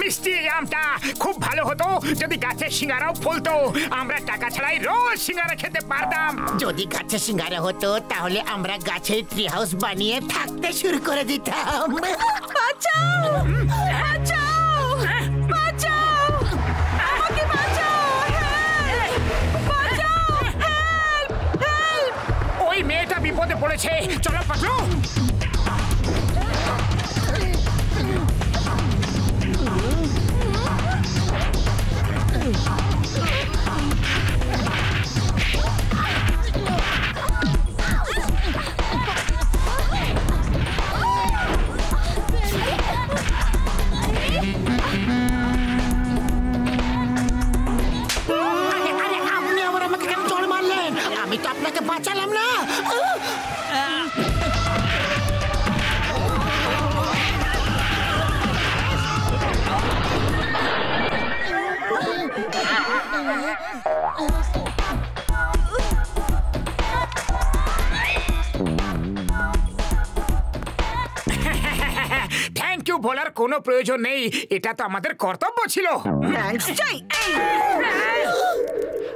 মিষ্টি আমটা খুব ভালো হতো যদি গাছের সিঙ্গারাও ফলতো। আমরা টাকা ছাড়াই রোজ সিঙ্গারা খেতে পারতাম। যদি গাছে সিঙ্গারা হতো তাহলে আমরা গাছের ট্রি হাউস বানিয়ে থাকতে শুরু করে দিতাম। বাঁচাও! বাঁচাও! বাঁচাও! আমাকে বাঁচাও! হেল্প! বাঁচাও! হেল্প! হেল্প! ওই মেয়েটা বিপদে পড়েছে, চলো পাতলু। আপনি আবার আমাকে কেন চড় মারলেন? আমি তো আপনাকে বাঁচালাম না। থ্যাংক ইউ বলার কোনো প্রয়োজন নেই, এটা তো আমাদের কর্তব্য ছিল।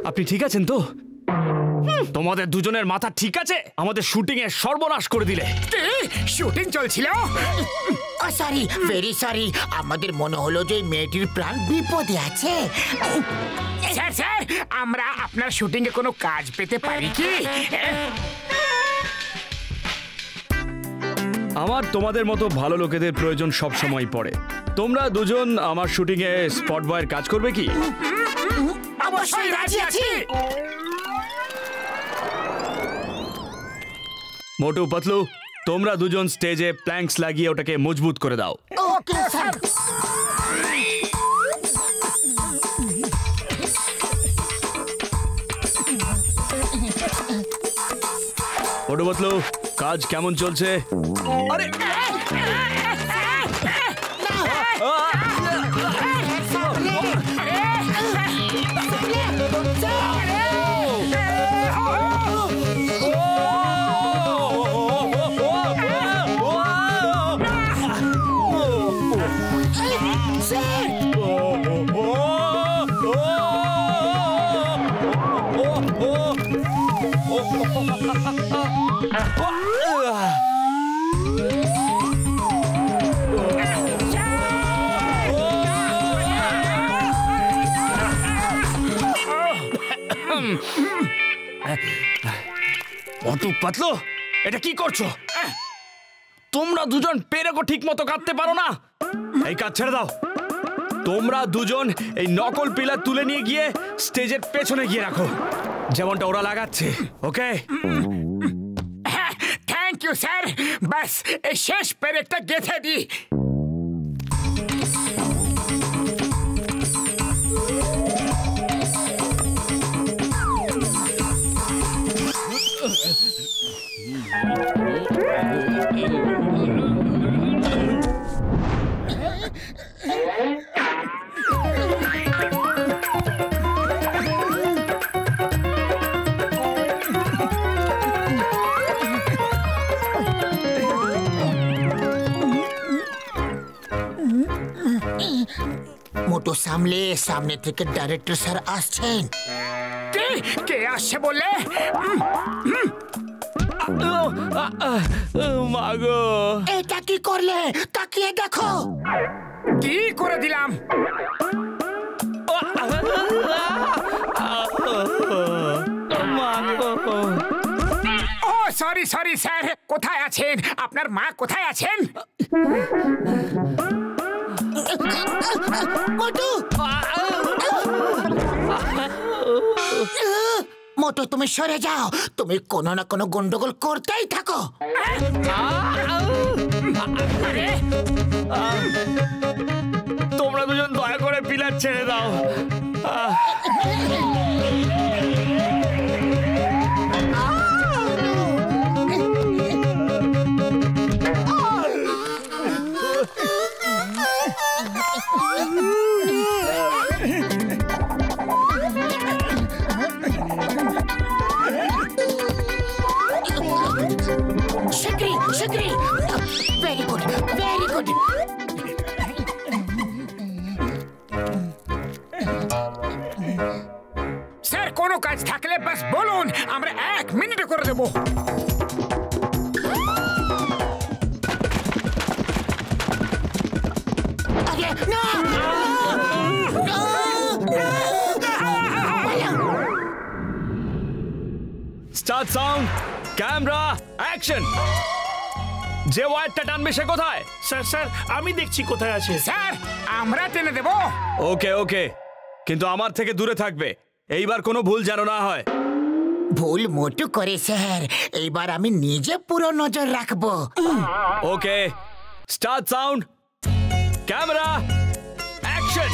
আপনি ঠিক আছেন তো? তোমাদের দুজনের মাথা ঠিক আছে? আমাদের শুটিং এর সর্বনাশ করে দিলে। শুটিং চলছিল। Sorry, very sorry. আমাদের মনে হলো যে মেয়েটির প্রাণ বিপদে আছে। স্যার স্যার, আমরা আপনার শুটিং এ কোনো কাজ পেতে পারি কি? আমার তোমাদের মতো ভালো লোকেদের প্রয়োজন সব সময় পড়ে। তোমরা দুজন আমার শুটিং এ স্পট বয়ের কাজ করবে কি? অবশ্যই রাজি আছি। মোটু, পাতলু, তোমরা দুজন স্টেজে প্ল্যাঙ্কস লাগিয়ে ওটাকে মজবুত করে দাও। Okay sir. মোটু, পাতলু, কাজ কেমন চলছে? আরে মোটু, পাতলু, এটা কি করছো? তোমরা দুজন পেরেকো ঠিক মতো কাটতে পারো না। এই কাজ ছেড়ে দাও। তোমরা দুজন এই নকল পিলার তুলে নিয়ে গিয়ে স্টেজের পেছনে গিয়ে রাখো, যেমনটা ওরা লাগাচ্ছে। ওকে? Thank you sir. বাস এই শেষ পেরেকটা গেঁথে দিই। মোটু সামলে, সামনে থেকে ডাইরেক্টর স্যার আসছেন। কে আসছে বললে? মাগো, এটা কি করলে? তাকিয়ে দেখো। কি করে দিলাম? ও সরি সরি স্যার, কোথায় আছেন? আপনার মা কোথায় আছেন? মোটু, মোটু তুমি সরে যাও। তুমি কোনো না কোনো গন্ডগোল করতেই থাকো। তোমরা দুজন দয়া করে পিলার ছেড়ে দাও। Very good, very good. কাজ থাকলে বাস বলুন, আমরা 1 মিনিটে করে দেবো। আরে না স্টার্ট সাউন্ড, ক্যামেরা, অ্যাকশন। যে ওয়্যারটা টানবে সে কোথায়? স্যার স্যার আমি দেখছি কোথায় আছে। স্যার আমরা টেনে দেবো। ওকে ওকে, কিন্তু আমার থেকে দূরে থাকবে। এইবার কোনো ভুল যেন না হয়। ভুল মোটু করে স্যার, এইবার আমি নিজে পুরো নজর রাখবো। ওকে, স্টার্ট সাউন্ড, ক্যামেরা, অ্যাকশন।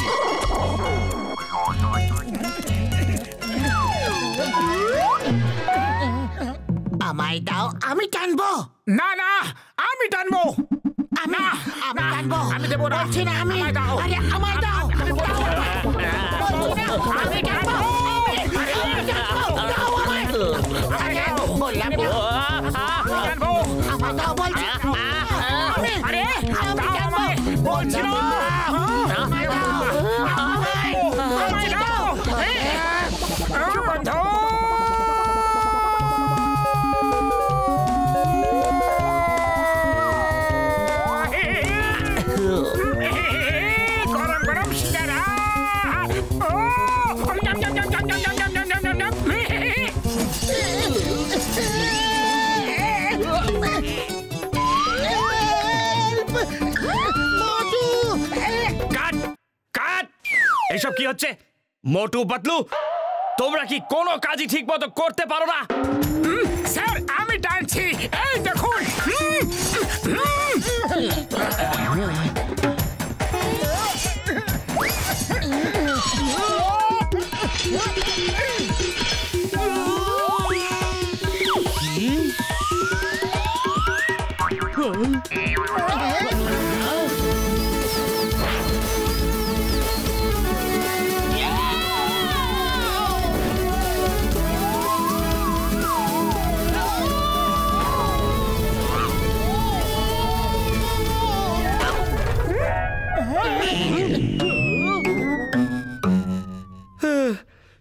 আমায় দাও, আমি টানবো। না না আমি টানবো। আমি না, আমি না, টানবো। আমি দেবো না। বলছি না আমি। আমায় দাও। আরে আমায় দাও। বলছি না, আমি টানবো। আমি টানবো। দাও আমায়। আরে বললাম না। টানবো। আমায় দাও বলছি। আরে আমি দাও টানবো। আমায়। বলছি না। আমায় দাও। আমায়। আমায় দাও। চুপ বন্ধু। গরম গরম সিঙ্গারা। ও জম জম জম জম জম জম জম জম জম জম। কাট কাট। এসব কি হচ্ছে? মোটু পাতলু, তোমরা কি কোনো কাজই ঠিক মতো করতে পারো না? স্যার আমি টানছি, এই দেখুন।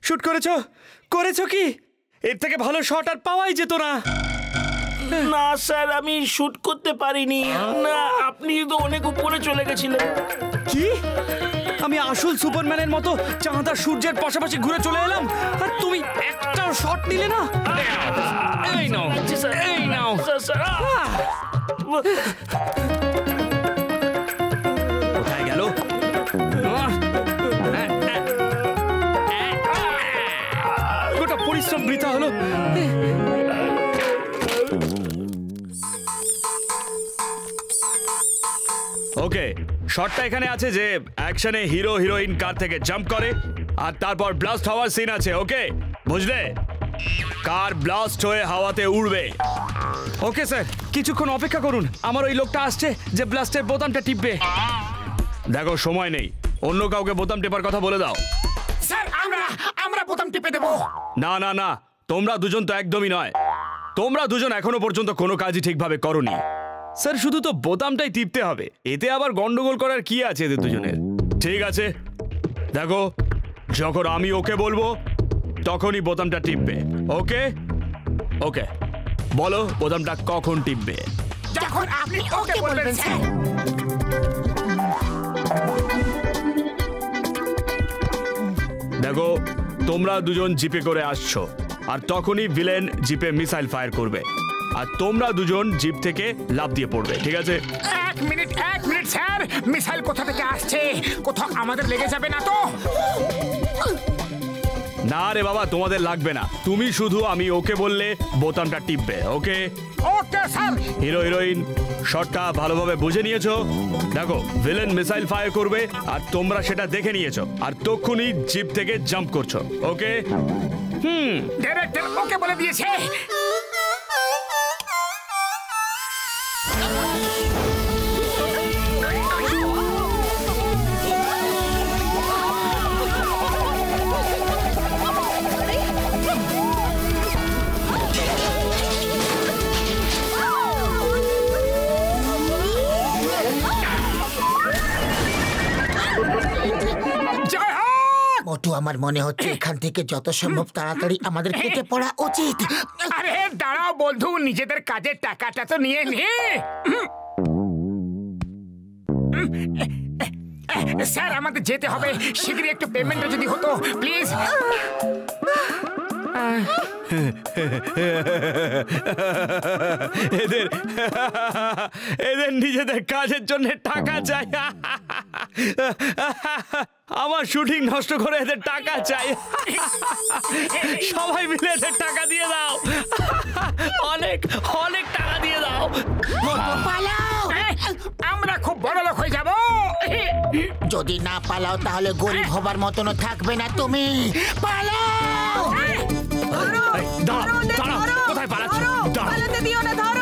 শুট করেছো? করেছো কি? এর থেকে ভালো শট আর পাওয়াই যেত না। না স্যার আমি শুট করতে পারিনি। না আপনি তো অনেক উপরে চলে গেছিলেন। কি? আমি আসল সুপারম্যানের মতো চাঁদা সূর্যের পাশাপাশি ঘুরে চলে এলাম, আর তুমি একটাও শট নিলে না? এই নাও, এই নাও। স্যার স্যার কোথায় গেল? গোটা পরিশ্রম বৃথা হলো। ওকে, শটটা এখানে আছে যে অ্যাকশনে হিরো হিরোইন কার থেকে জাম্প করে আর তারপর ব্লাস্ট হওয়ার সিন আছে। ওকে, বুঝলে? কার ব্লাস্ট হয়ে হাওয়াতে উড়বে। ওকে স্যার, কিছুক্ষণ অপেক্ষা করুন। আমার ওই লোকটা আসছে যে ব্লাস্টের বোতামটা টিপবে। দেখো সময় নেই, অন্য কাউকে বোতাম টেপার কথা বলে দাও। স্যার আমরা বোতাম টিপে দেবো। না না না, তোমরা দুজন তো একদমই নয়। তোমরা দুজন এখনো পর্যন্ত কোনো কাজই ঠিকভাবে করোনি। স্যার শুধু তো বোতামটাই টিপতে হবে, এতে আবার গন্ডগোল করার কি আছে এদের দুজনের? ঠিক আছে, দেখো যখন আমি ওকে বলবো তখনই বোতামটা টিপবে। ওকে ওকে, বলো বোতামটা কখন টিপবে? যখন আপনি ওকে বলবেন স্যার। দেখো তোমরা দুজন জিপে করে আসছো, আর তখনই ভিলেন জিপে মিসাইল ফায়ার করবে, আর তোমরা দুজন জিপ থেকে লাফ দিয়ে পড়বে। ঠিক আছে? 1 মিনিট স্যার, মিসাইল কোথা থেকে আসছে? কোথাও আমাদের লেগে যাবে না তো? না রে বাবা, তোমাদের লাগবে না। তুমি শুধু আমি ওকে বললে বোতামটা টিপবে। ওকে ওকে স্যার। হিরো হিরোইন, শটটা ভালোভাবে বুঝে নিয়েছো? দেখো ভিলেন মিসাইল ফায়ার করবে আর তোমরা সেটা দেখে নিয়েছো, আর তক্ষুনি জিপ থেকে জাম্প করছো। ওকে? ডাইরেক্টর ওকে বলে দিয়েছে। মোটু আমার মনে হচ্ছে এখান থেকে যত সম্ভব তাড়াতাড়ি আমাদের কেটে পড়া উচিত। আরে দাঁড়াও বন্ধু, নিজেদের কাজের টাকাটা তো নিয়ে নে। স্যার আমাদের যেতে হবে, শীঘ্রই একটু পেমেন্টটা যদি হতো প্লিজ। এদের এদের নিজেদের কাজের জন্য টাকা চাই। আমার শুটিং নষ্ট করে এদের টাকা চাই। সবাই মিলে এদের টাকা দিয়ে দাও, অনেক অনেক টাকা দিয়ে দাও। পালাও! আমরা খুব বড় লোক হয়ে যাব। যদি না পালাও তাহলে গরিব হবার মতনও থাকবে না তুমি। পালাও! দাঁড়াও, দাঁড়াও, কোথায় পালাচ্ছ? দাঁড়াও। পালাতে দিও না, ধরো।